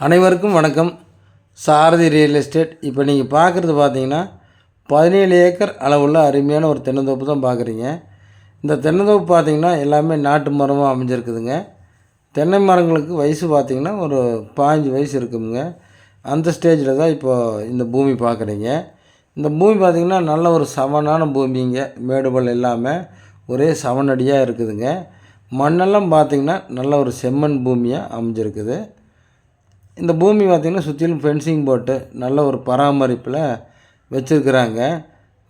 அனைவருக்கும் வணக்கம். சாரதி real estate. இப்போ நீங்கள் பார்க்குறது பார்த்தீங்கன்னா 17 ஏக்கர் அளவுள்ள அருமையான ஒரு தென்னந்தோப்பு தான் பார்க்குறீங்க. இந்த தென்னந்தோப்பு பார்த்தீங்கன்னா எல்லாமே நாட்டு மரமாக அமைஞ்சிருக்குதுங்க. தென்னை மரங்களுக்கு வயசு பார்த்திங்கன்னா ஒரு 15 வயசு இருக்குதுங்க. அந்த ஸ்டேஜில் தான் இப்போது இந்த பூமி பார்க்குறீங்க. இந்த பூமி பார்த்திங்கன்னா நல்ல ஒரு சமனான பூமிங்க. மேடுபல் இல்லாமல் ஒரே சமனடியாக இருக்குதுங்க. மண்ணெல்லாம் பார்த்திங்கன்னா நல்ல ஒரு செம்மண் பூமியாக அமைஞ்சிருக்குது. இந்த பூமி பார்த்திங்கன்னா சுற்றிலும் ஃபென்சிங் போட்டு நல்ல ஒரு பராமரிப்பில் வச்சுருக்குறாங்க.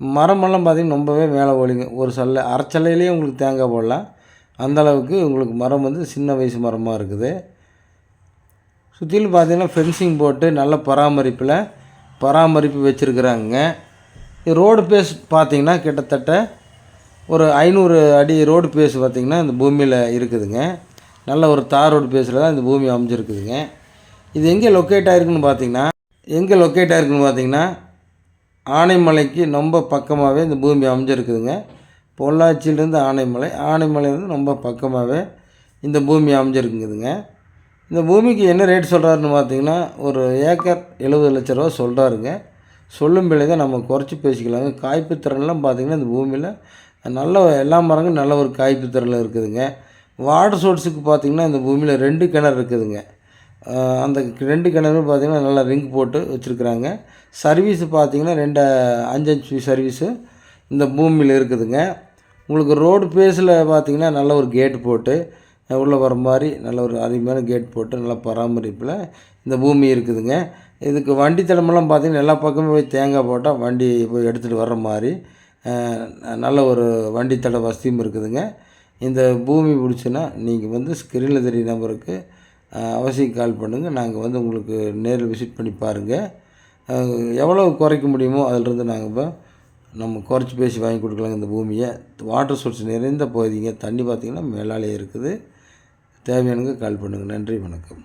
மரமெல்லாம் பார்த்திங்கன்னா ரொம்பவே மேலே ஒழிங்க. ஒரு அரைச்சல்லையிலேயே உங்களுக்கு தேங்காய் போடலாம். அந்தளவுக்கு உங்களுக்கு மரம் வந்து சின்ன வயசு மரமாக இருக்குது. சுற்றிலும் பார்த்திங்கன்னா ஃபென்சிங் போட்டு நல்ல பராமரிப்பு வச்சுருக்குறாங்க. ரோடு பேஸ் பார்த்திங்கன்னா கிட்டத்தட்ட ஒரு 500 அடி ரோடு பேஸ் பார்த்திங்கன்னா இந்த பூமியில் இருக்குதுங்க. நல்ல ஒரு தார் ரோடு பேஸில் தான் இந்த பூமி அமைஞ்சிருக்குதுங்க. இது எங்கே லொக்கேட் ஆகிருக்குன்னு பார்த்தீங்கன்னா ஆனைமலைக்கு ரொம்ப பக்கமாகவே இந்த பூமி அமைஞ்சிருக்குதுங்க. பொள்ளாச்சியிலேருந்து ஆனைமலையிலேருந்து ரொம்ப பக்கமாகவே இந்த பூமி அமைஞ்சிருக்குதுங்க. இந்த பூமிக்கு என்ன ரேட் சொல்கிறாருன்னு பார்த்தீங்கன்னா ஒரு ஏக்கர் 70 லட்ச ரூபா சொல்கிறாருங்க. சொல்லும் விலை தான் நம்ம குறைச்சி பேசிக்கலாங்க. காய்ப்பு திறன்லாம் பார்த்திங்கன்னா இந்த பூமியில் நல்ல எல்லா மரங்களும் நல்ல ஒரு காய்ப்பு திறனில் இருக்குதுங்க. வாட்டர் சோர்ஸுக்கு பார்த்திங்கன்னா இந்த பூமியில் 2 கிணறு இருக்குதுங்க. அந்த 2 கிணறும் பார்த்திங்கன்னா நல்லா ரிங் போட்டு வச்சுருக்குறாங்க. சர்வீஸு பார்த்திங்கன்னா 5 இன்ச் சர்வீஸு இந்த பூமியில் இருக்குதுங்க. உங்களுக்கு ரோடு பேஸில் பார்த்திங்கன்னா நல்ல ஒரு கேட்டு போட்டு உள்ளே வர மாதிரி நல்ல ஒரு அருமையான கேட் போட்டு நல்ல பராமரிப்பில் இந்த பூமி இருக்குதுங்க. இதுக்கு வண்டி தடமெல்லாம் பார்த்திங்கன்னா எல்லா பக்கமும் போய் தேங்காய் போட்டால் வண்டி போய் எடுத்துகிட்டு வர்ற மாதிரி நல்ல ஒரு வண்டி தட வசதியும் இருக்குதுங்க. இந்த பூமி பிடிச்சுன்னா நீங்கள் வந்து ஸ்க்ரீனில் தெரிய நம்பருக்கு அவசியம் கால் பண்ணுங்கள். நாங்கள் வந்து உங்களுக்கு நேரில் விசிட் பண்ணி பாருங்கள். எவ்வளோ குறைக்க முடியுமோ அதிலிருந்து நாங்கள் இப்போ நம்ம குறைச்சி பேசி வாங்கி கொடுக்கலாங்க. இந்த பூமியை வாட்டர் சோர்ஸ் நிறைந்த பகுதிங்க. தண்ணி பார்த்திங்கன்னா மேலாலே இருக்குது. தேவையானவங்க கால் பண்ணுங்கள். நன்றி, வணக்கம்.